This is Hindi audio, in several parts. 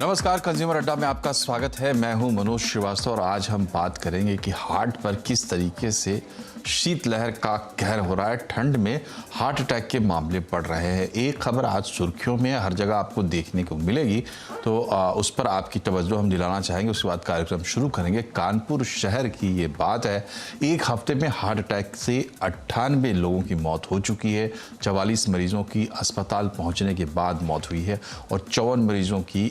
नमस्कार, कंज्यूमर अड्डा में आपका स्वागत है। मैं हूं मनोज श्रीवास्तव और आज हम बात करेंगे कि हार्ट पर किस तरीके से शीतलहर का कहर हो रहा है। ठंड में हार्ट अटैक के मामले बढ़ रहे हैं। एक खबर आज सुर्खियों में हर जगह आपको देखने को मिलेगी, तो उस पर आपकी तवज्जो हम दिलाना चाहेंगे। उसके बाद कार्यक्रम शुरू करेंगे। कानपुर शहर की ये बात है। एक हफ्ते में हार्ट अटैक से 98 लोगों की मौत हो चुकी है। 44 मरीजों की अस्पताल पहुंचने के बाद मौत हुई है और 54 मरीजों की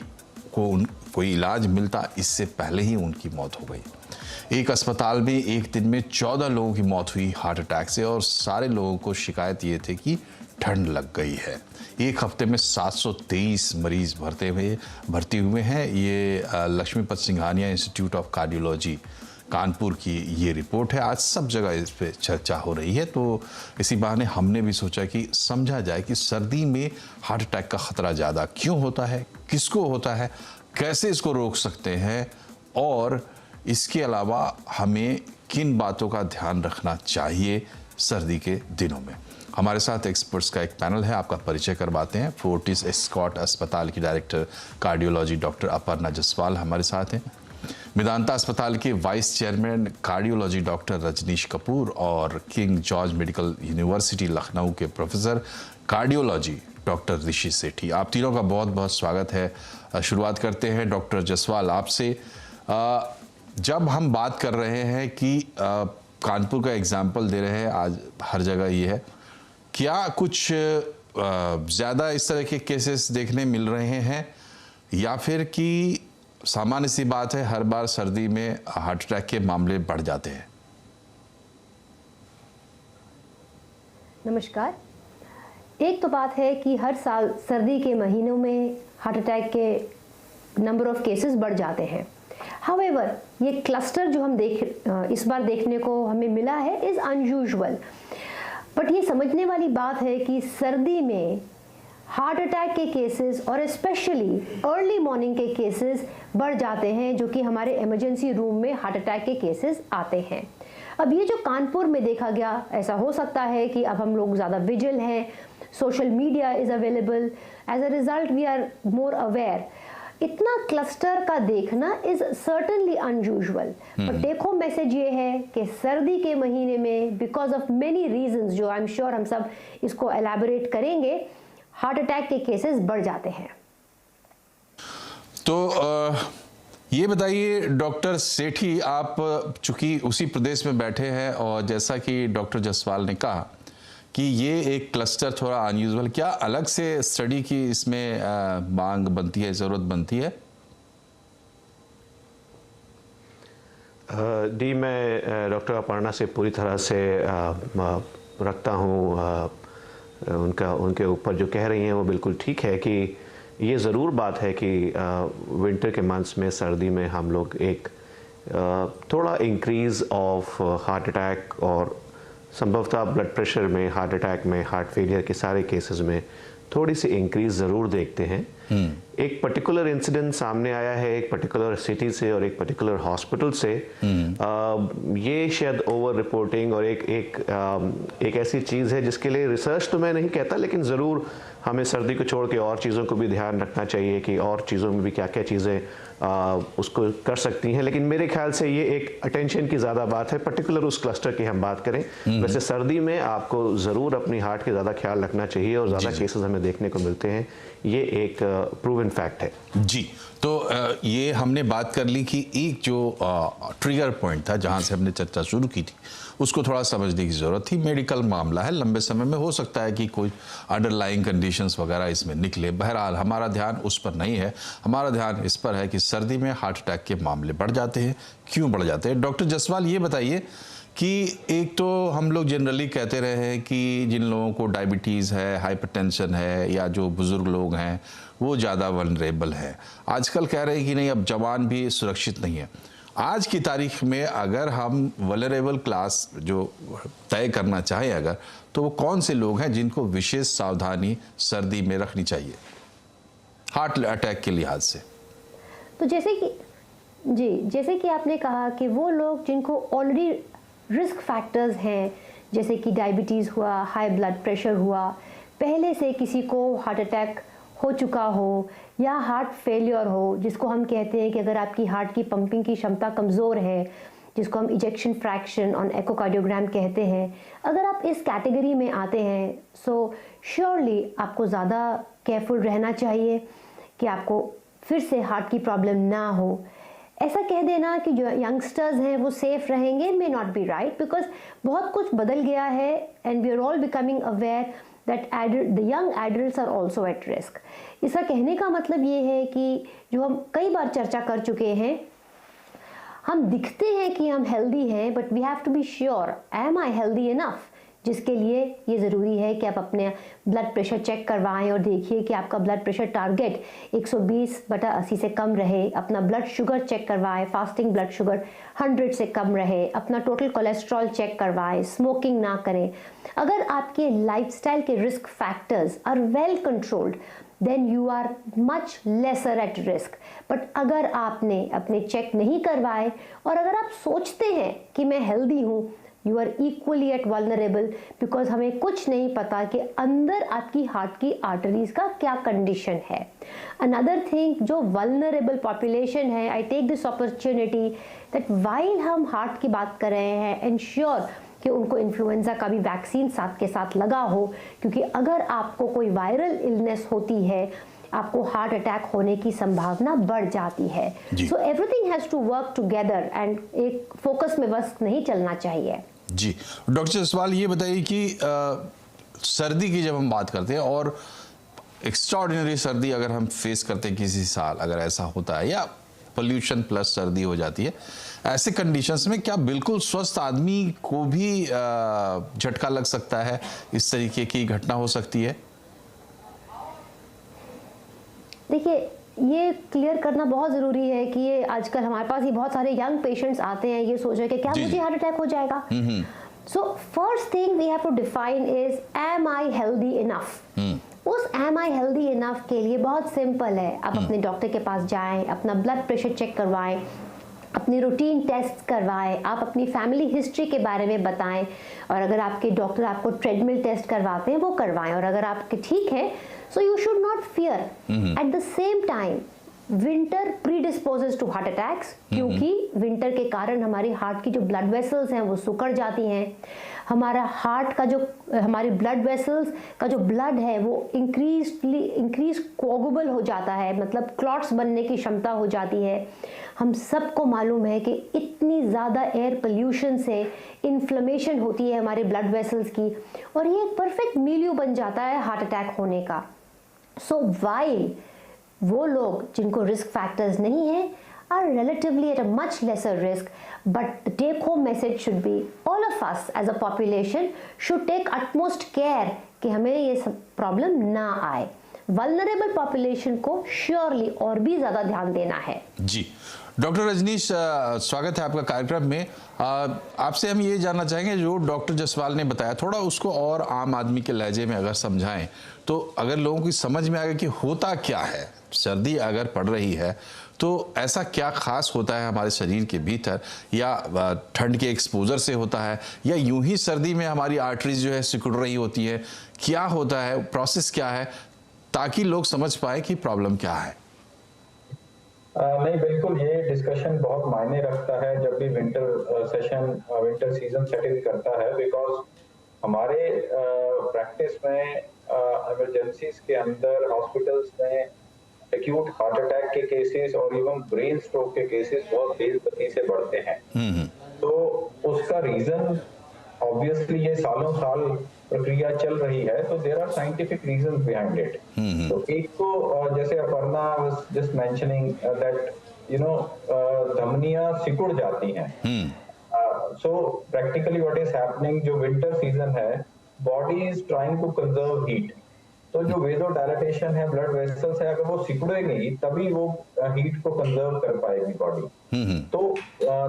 कोई इलाज मिलता इससे पहले ही उनकी मौत हो गई। एक अस्पताल में एक दिन में 14 लोगों की मौत हुई हार्ट अटैक से और सारे लोगों को शिकायत ये थी कि ठंड लग गई है। एक हफ्ते में 723 मरीज भर्ती हुए हैं। ये Lakshmipat Singhania institute of cardiology Kanpur की ये रिपोर्ट है। आज सब जगह इस पे चर्चा हो रही है, तो इसी बहाने हमने भी सोचा कि समझा जाए कि सर्दी में हार्ट अटैक का खतरा ज़्यादा क्यों होता है, किसको होता है, कैसे इसको रोक सकते हैं और इसके अलावा हमें किन बातों का ध्यान रखना चाहिए सर्दी के दिनों में। हमारे साथ एक्सपर्ट्स का एक पैनल है, आपका परिचय करवाते हैं। फोर्टिस एस्कॉट अस्पताल की director cardiology doctor Aparna Jaswal हमारे साथ हैं। मेदांता अस्पताल के vice chairman cardiology doctor Rajnish Kapoor और King George medical university Lucknow के professor cardiology doctor Rishi Sethi. आप तीनों का बहुत बहुत स्वागत है। शुरुआत करते हैं डॉक्टर जसवाल आपसे। जब हम बात कर रहे हैं कि कानपुर का एग्जाम्पल दे रहे हैं, आज हर जगह ये है, क्या कुछ ज़्यादा इस तरह के केसेस देखने मिल रहे हैं या फिर कि सामान्य सी बात है हर बार सर्दी में हार्ट अटैक के मामले बढ़ जाते हैं? नमस्कार। एक तो बात है कि हर साल सर्दी के महीनों में हार्ट अटैक के नंबर ऑफ केसेस बढ़ जाते हैं। हाउएवर ये क्लस्टर जो हम इस बार देखने को हमें मिला है इज़ अनयूजुअल। बट ये समझने वाली बात है कि सर्दी में हार्ट अटैक के केसेस और स्पेशली अर्ली मॉर्निंग के केसेस बढ़ जाते हैं, जो कि हमारे इमरजेंसी रूम में हार्ट अटैक के केसेस आते हैं। अब ये जो कानपुर में देखा गया, ऐसा हो सकता है कि अब हम लोग ज़्यादा विजिल हैं, social media is available, as a result we are more aware. इतना क्लस्टर का देखना इज सर्टनली अनयूजुअल। पर देखो मैसेज ये है कि सर्दी के महीने में बिकॉज ऑफ मेनी रीजंस, जो आई एम श्योर हम सब इसको एलैबोरेट करेंगे, हार्ट अटैक के केसेस बढ़ जाते हैं। तो ये बताइए डॉक्टर सेठी, आप चूंकि उसी प्रदेश में बैठे हैं और जैसा कि डॉक्टर जसवाल ने कहा कि ये एक क्लस्टर थोड़ा अनयूजुअल, क्या अलग से स्टडी की इसमें मांग बनती है, ज़रूरत बनती है? जी, मैं डॉक्टर अपर्णा से पूरी तरह से रखता हूँ। उनके ऊपर जो कह रही हैं वो बिल्कुल ठीक है कि ये ज़रूर बात है कि विंटर के मंथ्स में, सर्दी में हम लोग एक थोड़ा इंक्रीज़ ऑफ हार्ट अटैक और संभवतः ब्लड प्रेशर में, हार्ट अटैक में, हार्ट फेलियर के सारे केसेस में थोड़ी सी इंक्रीज ज़रूर देखते हैं। एक पर्टिकुलर इंसिडेंट सामने आया है एक पर्टिकुलर सिटी से और एक पर्टिकुलर हॉस्पिटल से। ये शायद ओवर रिपोर्टिंग और एक ऐसी चीज़ है जिसके लिए रिसर्च तो मैं नहीं कहता, लेकिन ज़रूर हमें सर्दी को छोड़ के और चीज़ों को भी ध्यान रखना चाहिए कि और चीज़ों में भी क्या क्या चीज़ें उसको कर सकती हैं। लेकिन मेरे ख्याल से ये एक अटेंशन की ज़्यादा बात है, पर्टिकुलर उस क्लस्टर की हम बात करें। वैसे सर्दी में आपको ज़रूर अपनी हार्ट के ज़्यादा ख्याल रखना चाहिए और ज़्यादा केसेस हमें देखने को मिलते हैं। ये एक प्रूवन फैक्ट है जी। तो ये हमने बात कर ली कि एक जो ट्रिगर पॉइंट था जहाँ से हमने चर्चा शुरू की थी, उसको थोड़ा समझने की ज़रूरत थी। मेडिकल मामला है, लंबे समय में हो सकता है कि कोई अंडरलाइंग कंडीशंस वगैरह इसमें निकले। बहरहाल हमारा ध्यान उस पर नहीं है, हमारा ध्यान इस पर है कि सर्दी में हार्ट अटैक के मामले बढ़ जाते हैं, क्यों बढ़ जाते हैं। डॉक्टर जसवाल, ये बताइए कि एक तो हम लोग जनरली कहते रहे हैं कि जिन लोगों को डायबिटीज़ है, हाइपरटेंशन है या जो बुज़ुर्ग लोग हैं वो ज़्यादा वल्नरेबल है। आजकल कह रहे हैं कि नहीं, अब जवान भी सुरक्षित नहीं है। आज की तारीख में अगर हम वल्नरेबल क्लास जो तय करना चाहें अगर, तो वो कौन से लोग हैं जिनको विशेष सावधानी सर्दी में रखनी चाहिए हार्ट अटैक के लिहाज से? तो जैसे कि आपने कहा कि वो लोग जिनको ऑलरेडी रिस्क फैक्टर्स हैं, जैसे कि डायबिटीज़ हुआ, हाई ब्लड प्रेशर हुआ, पहले से किसी को हार्ट अटैक हो चुका हो या हार्ट फेलियर हो, जिसको हम कहते हैं कि अगर आपकी हार्ट की पंपिंग की क्षमता कमज़ोर है, जिसको हम इजेक्शन फ्रैक्शन ऑन एकोकार्डियोग्राम कहते हैं, अगर आप इस कैटेगरी में आते हैं सो श्योरली आपको ज़्यादा केयरफुल रहना चाहिए कि आपको फिर से हार्ट की प्रॉब्लम ना हो। ऐसा कह देना कि जो यंगस्टर्स हैं वो सेफ रहेंगे may not be right, because बहुत कुछ बदल गया है and we are all becoming aware that the young adults are also at risk. इसका कहने का मतलब ये है कि जो हम कई बार चर्चा कर चुके हैं, हम दिखते हैं कि हम हेल्दी हैं but we have to be sure am I healthy enough, जिसके लिए ये ज़रूरी है कि आप अपने ब्लड प्रेशर चेक करवाएं और देखिए कि आपका ब्लड प्रेशर टारगेट 120/80 से कम रहे, अपना ब्लड शुगर चेक करवाएं, फास्टिंग ब्लड शुगर 100 से कम रहे, अपना टोटल कोलेस्ट्रॉल चेक करवाएं, स्मोकिंग ना करें। अगर आपके लाइफस्टाइल के risk factors are well controlled then you are much lesser at risk. But अगर आपने अपने चेक नहीं करवाए और अगर आप सोचते हैं कि मैं हेल्दी हूँ, you are equally at vulnerable, because हमें कुछ नहीं पता कि अंदर आपकी हार्ट की आर्टरीज का क्या कंडीशन है। अनदर थिंग, जो वल्नरेबल पॉपुलेशन है, I take this opportunity that while हम हार्ट की बात कर रहे हैं, एंश्योर कि उनको इन्फ्लुएंजा का भी वैक्सीन साथ के साथ लगा हो, क्योंकि अगर आपको कोई वायरल इलनेस होती है आपको हार्ट अटैक होने की संभावना बढ़ जाती है। So everything has to work together and एक फोकस में बस नहीं चलना चाहिए। जी डॉक्टर जसवाल, ये बताइए कि सर्दी की जब हम बात करते हैं और एक्स्ट्राऑर्डिनरी सर्दी अगर हम फेस करते हैं किसी साल, अगर ऐसा होता है या पोल्यूशन प्लस सर्दी हो जाती है, ऐसे कंडीशंस में क्या बिल्कुल स्वस्थ आदमी को भी झटका लग सकता है, इस तरीके की घटना हो सकती है? देखिए, ये क्लियर करना बहुत ज़रूरी है कि ये आजकल हमारे पास ही बहुत सारे यंग पेशेंट्स आते हैं ये सोच रहे कि क्या मुझे हार्ट अटैक हो जाएगा। So first thing we have to define is am I healthy enough. उस एम आई हेल्दी इनफ के लिए बहुत सिंपल है, आप अपने डॉक्टर के पास जाएं, अपना ब्लड प्रेशर चेक करवाएं, अपनी रूटीन टेस्ट करवाएं, आप अपनी फैमिली हिस्ट्री के बारे में बताएं, और अगर आपके डॉक्टर आपको ट्रेडमिल टेस्ट करवाते हैं वो करवाएं, और अगर आपके ठीक है so you should not fear. At the same time, winter predisposes to heart attacks, क्योंकि विंटर के कारण हमारी हार्ट की जो ब्लड वेसल्स हैं वो सिकुड़ जाती हैं, हमारा हार्ट का जो हमारी ब्लड वेसल्स का जो ब्लड है वो इंक्रीज कोगुबल हो जाता है, मतलब क्लॉट्स बनने की क्षमता हो जाती है। हम सबको मालूम है कि इतनी ज़्यादा एयर पोल्यूशन से इन्फ्लेमेशन होती है हमारे ब्लड वेसल्स की, और ये एक परफेक्ट मिलियू बन जाता है हार्ट अटैक होने का। सो वाइल वो लोग जिनको रिस्क फैक्टर्स नहीं है are relatively at a much lesser risk, but the take home message should be all of us as a population should take utmost care कि हमें ये सब प्रॉब्लम ना आए। वल्नरेबल पॉपुलेशन को श्योरली और भी ज्यादा ध्यान देना है। जी डॉक्टर रजनीश, स्वागत है आपका कार्यक्रम में। आपसे हम ये जानना चाहेंगे, जो डॉक्टर जसवाल ने बताया थोड़ा उसको और आम आदमी के लहजे में अगर समझाएं तो अगर लोगों की समझ में आए कि होता क्या है, सर्दी अगर पड़ रही है तो ऐसा क्या खास होता है हमारे शरीर के भीतर, या ठंड के एक्सपोजर से होता है, या यूं ही सर्दी में हमारी आर्टरीज जो है सिकुड़ रही होती है, क्या होता है, प्रोसेस क्या है, ताकि लोग समझ पाए कि प्रॉब्लम क्या है। नहीं, बिल्कुल ये डिस्कशन बहुत मायने रखता है जब भी विंटर सीजन सेट इन करता है, बिकॉज हमारे प्रैक्टिस में इमरजेंसीज के अंदर हॉस्पिटल्स में एक्यूट हार्ट अटैक के केसेस और इवन ब्रेन स्ट्रोक के केसेस बहुत तेज गति से बढ़ते हैं। तो उसका रीजन ऑब्वियसली ये सालों साल प्रक्रिया चल रही है, तो there are scientific reasons behind it. तो एक तो जैसे Aparna was just mentioning that you know धमनियां सिकुड़ जाती हैं। So practically what is happening, जो विंटर सीजन है, body is trying to conserve heat. तो जो वेजो डायलेटेशन है, ब्लड वेसल्स है, अगर वो सिकुड़ेगी तभी वो हीट को कंजर्व कर पाएगी बॉडी। तो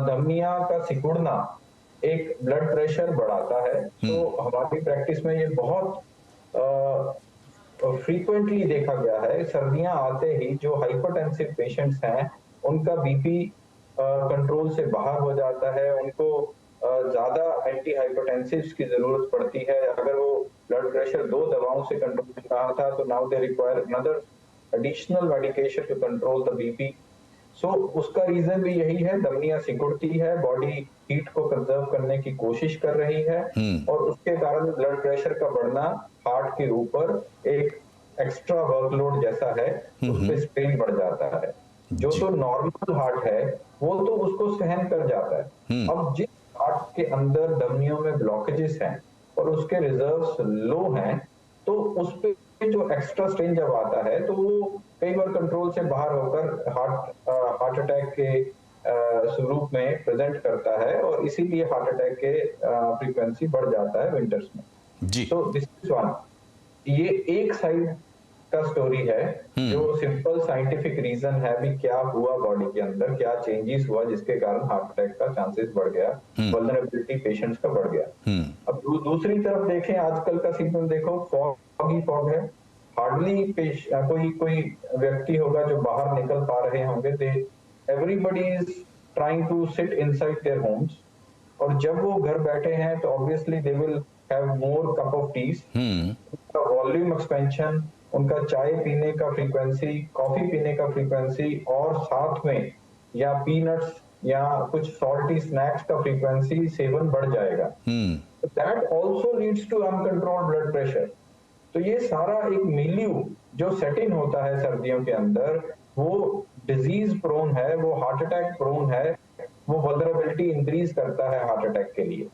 धमनियां का सिकुड़ना एक ब्लड प्रेशर बढ़ाता है। तो हमारी प्रैक्टिस में ये बहुत फ्रीक्वेंटली देखा गया है। सर्दियां आते ही जो हाइपरटेंसिव पेशेंट्स हैं उनका बीपी कंट्रोल से बाहर हो जाता है, उनको ज्यादा एंटी हाइपरटेंसिव्स की जरूरत पड़ती है। अगर वो ब्लड प्रेशर 2 दवाओं से कंट्रोल कर रहा था तो now they require another additional medication to control the BP. सो उसका रीजन भी यही है, धमनियां सिकुड़ती है, बॉडी हीट को कंजर्व करने की कोशिश कर रही है और उसके कारण ब्लड प्रेशर का बढ़ना हार्ट के ऊपर एक एक्स्ट्रा वर्कलोड जैसा है, उस पर स्ट्रेन बढ़ जाता है। जो तो नॉर्मल हार्ट है वो तो उसको सहन कर जाता है। अब जिस हार्ट के अंदर धमनियों में ब्लॉकेजेस हैं और उसके रिजर्व्स लो हैं, तो उस पे जो एक्स्ट्रा स्ट्रेन जब आता है तो वो कई बार कंट्रोल से बाहर होकर हार्ट अटैक के स्वरूप में प्रेजेंट करता है और इसीलिए हार्ट अटैक के फ्रीक्वेंसी बढ़ जाता है विंटर्स में जी। तो दिस इज वन, ये एक साइड का स्टोरी है जो सिंपल साइंटिफिक रीजन है भी क्या हुआ बॉडी के अंदर, क्या चेंजेस हुआ जिसके कारण हार्ट अटैक का चांसेस बढ़ गया, वल्नरेबिलिटी पेशेंट्स का बढ़ गया। अब दूसरी तरफ देखें, आजकल का सीजन देखो, फॉग है, हार्डली कोई व्यक्ति होगा जो बाहर निकल पा रहे होंगे, they everybody is trying to sit inside their homes, और जब वो घर बैठे हैं तो obviously they will have more cup of teas, volume expansion, उनका चाय पीने का फ्रीक्वेंसी, कॉफी पीने का फ्रीक्वेंसी और साथ में या पीनट्स या कुछ सॉल्टी स्नैक्स का फ्रीक्वेंसी सेवन बढ़ जाएगा। That also leads to uncontrolled blood pressure. तो ये सारा एक मिल्यू जो सेट इन होता है सर्दियों के अंदर, वो डिजीज प्रोन है, वो हार्ट अटैक प्रोन है, वो वल्नरेबिलिटी इंक्रीज करता है हार्ट अटैक के लिए।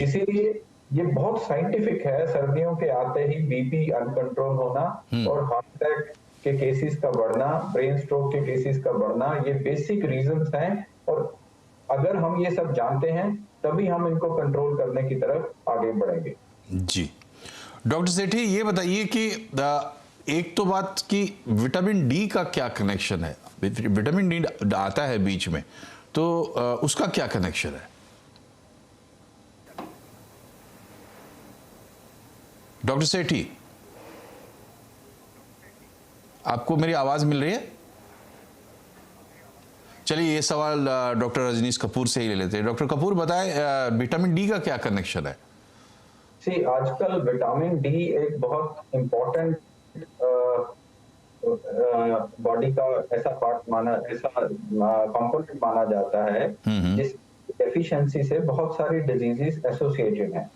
इसीलिए ये बहुत साइंटिफिक है, सर्दियों के आते ही बीपी अनकंट्रोल होना और हार्ट अटैक के केसेस का बढ़ना, ब्रेन स्ट्रोक के केसेस का बढ़ना, ये बेसिक रीजंस हैं, और अगर हम ये सब जानते हैं तभी हम इनको कंट्रोल करने की तरफ आगे बढ़ेंगे। जी डॉक्टर सेठी, ये बताइए कि एक तो बात कि विटामिन डी का क्या कनेक्शन है, विटामिन डी आता है बीच में, तो उसका क्या कनेक्शन है? डॉक्टर सेठी, आपको मेरी आवाज मिल रही है? चलिए ये सवाल डॉक्टर रजनीश कपूर से ही ले लेते हैं। डॉक्टर कपूर बताएं, विटामिन डी का क्या कनेक्शन है? आजकल विटामिन डी एक बहुत इम्पोर्टेंट बॉडी का ऐसा कंपोनेंट माना जाता है जिस डेफिशिएंसी से बहुत सारी डिजीजेस एसोसिएटेड हैं,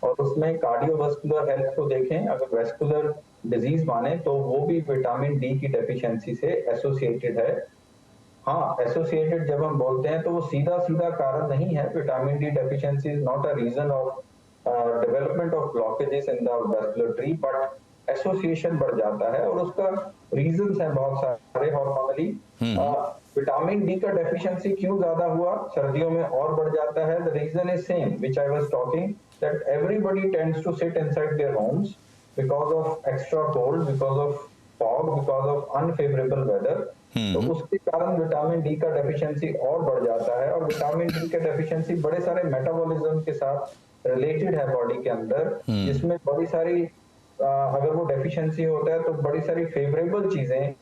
और उसमें कार्डियोवास्कुलर हेल्थ को देखें, अगर वेस्कुलर डिजीज माने तो वो भी विटामिन डी की डेफिशिएंसी से एसोसिएटेड है। हाँ, एसोसिएटेड जब हम बोलते हैं तो वो सीधा कारण नहीं है। Vitamin D deficiency is not a reason of development of blockages in the vascular tree, but association बढ़ जाता है और उसका रीजंस हैं बहुत सारे हार्मोनली। विटामिन डी का डेफिशिएंसी क्यों ज्यादा हुआ सर्दियों में और बढ़ जाता है? The reason is same which I was talking, that everybody tends to sit inside their homes because of extra cold, because of fog, because of unfavourable weather. तो उसके कारण विटामिन डी का डेफिशिएंसी और बढ़ जाता है, और विटामिन डी का डेफिशिएंसी बड़े सारे मेटाबॉलिज्म के साथ रिलेटेड है बॉडी के अंदर, जिसमें बड़ी सारी अगर वो डेफिशिएंसी होता है तो बड़ी सारी फेवरेबल चीजें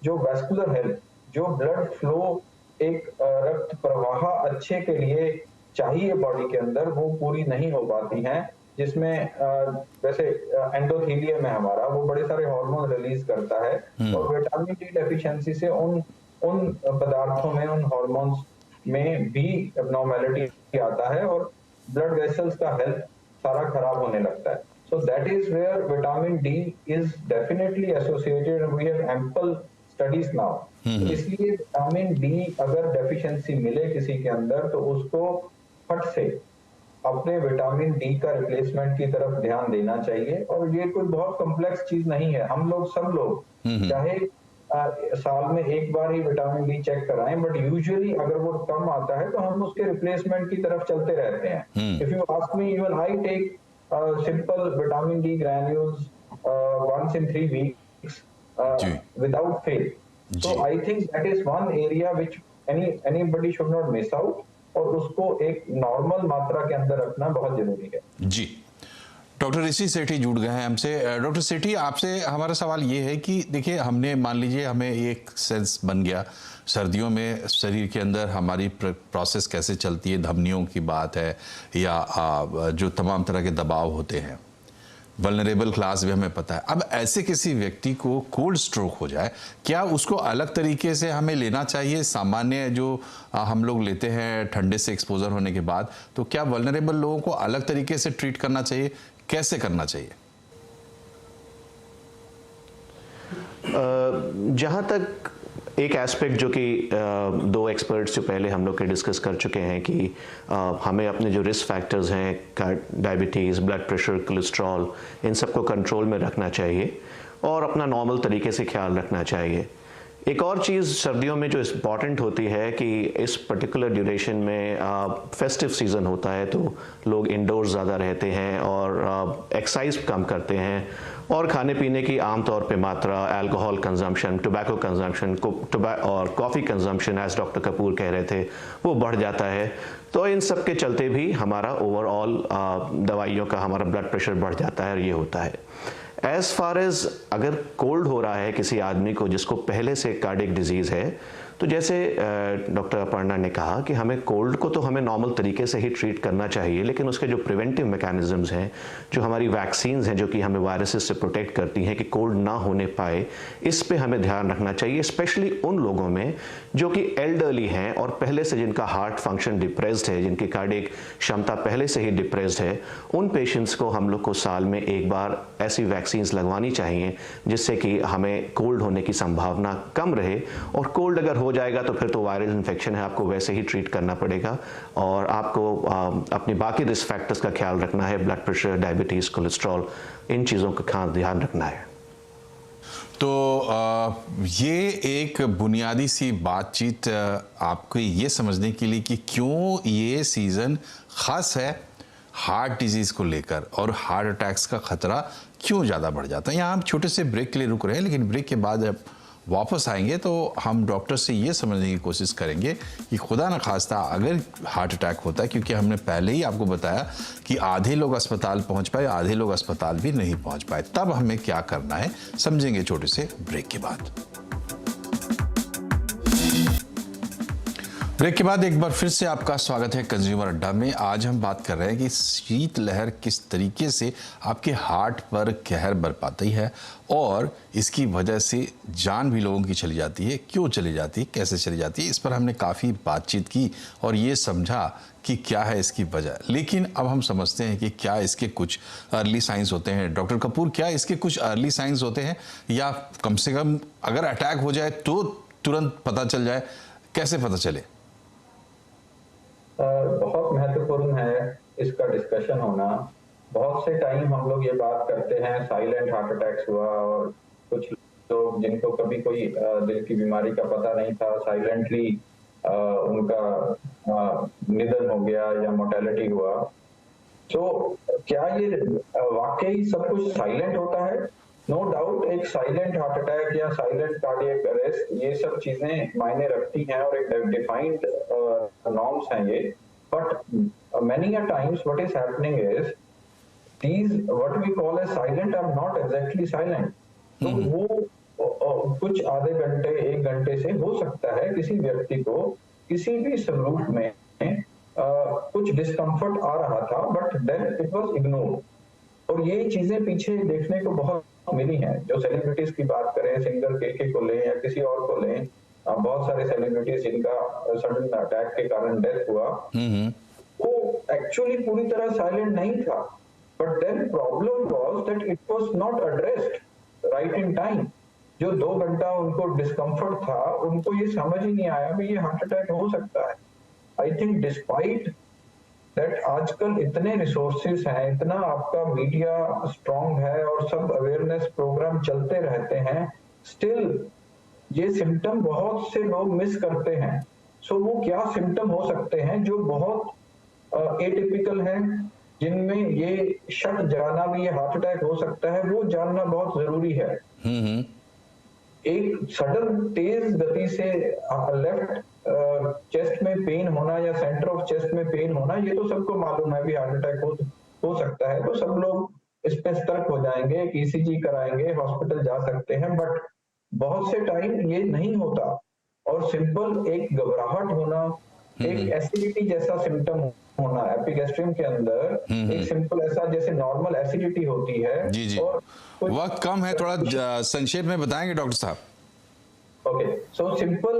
जो वेस्कुलर हेल्थ, जो ब्लड फ्लो, एक रक्त प्रवाह अच्छे के लिए चाहिए बॉडी के अंदर, वो पूरी नहीं हो पाती हैं, जिसमें वैसे एंडोथेलियम है हमारा, वो बड़े सारे हार्मोन रिलीज करता है, और विटामिन डी डेफिशिएंसी से उन पदार्थों में, उन हार्मोन्स में भी एब्नॉर्मैलिटी आता है और ब्लड वेसल्स का हेल्थ सारा खराब होने लगता है। So that is where vitamin D is definitely associated, and we have ample studies now. इसलिए विटामिन डी अगर डेफिशिएंसी मिले किसी के अंदर तो उसको फट से अपने विटामिन डी का रिप्लेसमेंट की तरफ ध्यान देना चाहिए। और ये कोई बहुत कॉम्प्लेक्स चीज नहीं है, हम लोग सब लोग चाहे साल में एक बार ही विटामिन डी चेक कराएं, बट यूजुअली अगर वो कम आता है तो हम उसके रिप्लेसमेंट की तरफ चलते रहते हैं। If you ask me, even I take simple vitamin D granules once in 3 weeks without fail. So I think that is one area which anybody should not miss out, और उसको एक नॉर्मल मात्रा के अंदर रखना बहुत जरूरी है। जी, डॉक्टर ऋषि सेठी जुड़ गए हैं हमसे। डॉक्टर सेठी, आपसे हमारा सवाल ये है कि देखिए, हमने मान लीजिए हमें एक सेंस बन गया सर्दियों में शरीर के अंदर हमारी प्रोसेस कैसे चलती है, धमनियों की बात है या जो तमाम तरह के दबाव होते हैं, वल्नरेबल क्लास भी हमें पता है। अब ऐसे किसी व्यक्ति को कोल्ड स्ट्रोक हो जाए, क्या उसको अलग तरीके से हमें लेना चाहिए सामान्य जो हम लोग लेते हैं ठंडे से एक्सपोजर होने के बाद? तो क्या वल्नरेबल लोगों को अलग तरीके से ट्रीट करना चाहिए, कैसे करना चाहिए? जहाँ तक एक एस्पेक्ट जो कि दो एक्सपर्ट्स जो पहले हम लोग के डिस्कस कर चुके हैं कि हमें अपने जो रिस्क फैक्टर्स हैं, डायबिटीज़, ब्लड प्रेशर, कोलेस्ट्रॉल, इन सबको कंट्रोल में रखना चाहिए और अपना नॉर्मल तरीके से ख्याल रखना चाहिए। एक और चीज़ सर्दियों में जो इम्पॉर्टेंट होती है कि इस पर्टिकुलर ड्यूरेशन में फेस्टिव सीज़न होता है तो लोग इंडोर्स ज़्यादा रहते हैं और एक्सरसाइज कम करते हैं और खाने पीने की आमतौर पे मात्रा, अल्कोहल कंजम्पशन, टोबैको कंजम्पशन और coffee consumption, as doctor Kapoor कह रहे थे, वो बढ़ जाता है। तो इन सब के चलते भी हमारा ओवरऑल दवाइयों का हमारा ब्लड प्रेशर बढ़ जाता है और ये होता है। एज फार एज अगर कोल्ड हो रहा है किसी आदमी को जिसको पहले से कार्डियक डिजीज़ है, तो जैसे डॉक्टर अपर्णा ने कहा कि हमें कोल्ड को तो हमें नॉर्मल तरीके से ही ट्रीट करना चाहिए, लेकिन उसके जो प्रिवेंटिव मैकेनिज्म्स हैं, जो हमारी वैक्सीन्स हैं जो कि हमें वायरसेस से प्रोटेक्ट करती हैं कि कोल्ड ना होने पाए, इस पे हमें ध्यान रखना चाहिए, स्पेशली उन लोगों में जो कि एल्डरली हैं और पहले से जिनका हार्ट फंक्शन डिप्रेस्ड है, जिनकी कार्डियक क्षमता पहले से ही डिप्रेस्ड है, उन पेशेंट्स को हम लोग को साल में एक बार ऐसी वैक्सीन्स लगवानी चाहिए जिससे कि हमें कोल्ड होने की संभावना कम रहे। और कोल्ड अगर हो जाएगा तो फिर तो वायरल इन्फेक्शन है, आपको वैसे ही ट्रीट करना पड़ेगा और आपको अपनी बाकी रिस्क फैक्टर्स का ख्याल रखना है, ब्लड प्रेशर, डायबिटीज़, कोलेस्ट्रॉल, इन चीज़ों का ध्यान रखना है। तो ये एक बुनियादी सी बातचीत आपको ये समझने के लिए कि क्यों ये सीज़न ख़ास है हार्ट डिजीज़ को लेकर और हार्ट अटैक्स का ख़तरा क्यों ज़्यादा बढ़ जाता है। यहाँ हम छोटे से ब्रेक के लिए रुक रहे हैं, लेकिन ब्रेक के बाद जब वापस आएंगे तो हम डॉक्टर से ये समझने की कोशिश करेंगे कि खुदा न खास्ता अगर हार्ट अटैक होता है, क्योंकि हमने पहले ही आपको बताया कि आधे लोग अस्पताल पहुंच पाए, आधे लोग अस्पताल भी नहीं पहुंच पाए, तब हमें क्या करना है समझेंगे छोटे से ब्रेक के बाद। ब्रेक के बाद एक बार फिर से आपका स्वागत है कंज्यूमर अड्डा में। आज हम बात कर रहे हैं कि शीत लहर किस तरीके से आपके हार्ट पर कहर बरपाती है और इसकी वजह से जान भी लोगों की चली जाती है। क्यों चली जाती है, कैसे चली जाती है, इस पर हमने काफ़ी बातचीत की और ये समझा कि क्या है इसकी वजह। लेकिन अब हम समझते हैं कि क्या इसके कुछ अर्ली साइंस होते हैं। डॉक्टर कपूर, क्या इसके कुछ अर्ली साइंस होते हैं या कम से कम अगर अटैक हो जाए तो तुरंत पता चल जाए? कैसे पता चले? बहुत महत्वपूर्ण है इसका डिस्कशन होना। बहुत से टाइम हम लोग ये बात करते हैं साइलेंट हार्ट अटैक्स हुआ, और कुछ लोग जिनको कभी कोई दिल की बीमारी का पता नहीं था, साइलेंटली उनका निधन हो गया या मोर्टेलिटी हुआ। तो क्या ये वाकई सब कुछ साइलेंट होता है? नो डाउट एक साइलेंट हार्ट अटैक या साइलेंट कार्डियक अरेस्ट, ये सब चीजें मायने रखती हैं और एक डिफाइंड नॉर्म्स हैं ये। But many a times what is happening is these what we call as silent are not exactly silent. तो वो कुछ आधे घंटे, एक घंटे से हो सकता है किसी व्यक्ति को किसी भी सबरूट में कुछ डिस्कम्फर्ट आ रहा था, but then it was ignored. और ये चीजें पीछे देखने को बहुत मिली हैं। जो सेलिब्रिटीज की बात करें, सिंगर के को लें या किसी और को लें, बहुत सारे सेलिब्रिटीज जिनका सडन अटैक के कारण डेथ हुआ, वो एक्चुअली पूरी तरह साइलेंट नहीं था, but then problem was that it was not addressed right in time. जो 2 घंटा उनको डिस्कम्फर्ट था, उनको ये समझ ही नहीं आया कि ये हार्ट अटैक हो सकता है। आई थिंक डिस्पाइट दैट आजकल इतने रिसोर्सेज हैं, इतना आपका मीडिया स्ट्रांग है और सब अवेयरनेस प्रोग्राम चलते रहते हैं, स्टिल ये सिम्टम बहुत से लोग मिस करते हैं। सो वो क्या सिम्टम हो सकते हैं जो बहुत एटिपिकल हैं, जिनमें ये शक जगाना भी ये हार्ट अटैक हो सकता है, वो जानना बहुत जरूरी है। एक सडन तेज गति से लेफ्ट चेस्ट में पेन होना या सेंटर ऑफ चेस्ट में पेन होना, ये तो सबको मालूम है भी हार्ट अटैक हो सकता है, तो सब लोग इस पे सतर्क हो जाएंगे, ईसीजी कराएंगे, हॉस्पिटल जा सकते हैं। बट बहुत से टाइम ये नहीं होता और सिंपल एक घबराहट होना एक एसिडिटी जैसा सिम्टम होना, एपिगैस्ट्रियम के अंदर एक सिंपल ऐसा जैसे नॉर्मल एसिडिटी होती है। जी जी, और वक्त कम है, थोड़ा संक्षेप में बताएंगे डॉक्टर साहब। ओके, सो सिंपल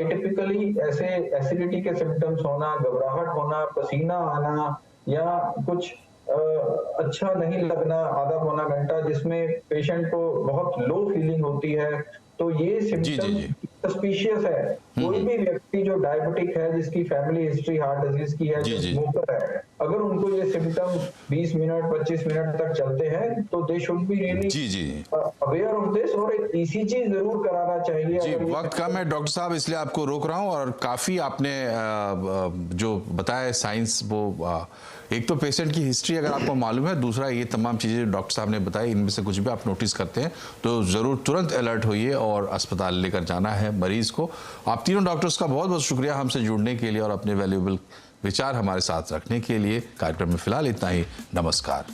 एटिपिकली ऐसे एसिडिटी के सिम्टम्स होना, घबराहट होना, पसीना आना, या कुछ अच्छा नहीं लगना आधा पौना घंटा, जिसमें पेशेंट को बहुत लो फीलिंग होती है, तो ये सिम्टम्स सस्पिशियस है। कोई भी व्यक्ति जो डायबिटिक है, जिसकी फैमिली हिस्ट्री हार्ट डिजीज की है, जो स्मोकर है, अगर उनको ये सिम्टम 20 मिनट 25 मिनट तक चलते हैं तो they should be really aware of this, और एक ईसीजी जरूर कराना चाहिए। जी, वक्त कम है डॉक्टर साहब, इसलिए आपको रोक रहा हूं, और काफी आपने जो बताया साइंस, वो एक तो पेशेंट की हिस्ट्री अगर आपको मालूम है, दूसरा ये तमाम चीज़ें डॉक्टर साहब ने बताई, इनमें से कुछ भी आप नोटिस करते हैं तो ज़रूर तुरंत अलर्ट होइए और अस्पताल लेकर जाना है मरीज को। आप तीनों डॉक्टर्स का बहुत बहुत शुक्रिया हमसे जुड़ने के लिए और अपने वैल्यूएबल विचार हमारे साथ रखने के लिए। कार्यक्रम में फिलहाल इतना ही, नमस्कार।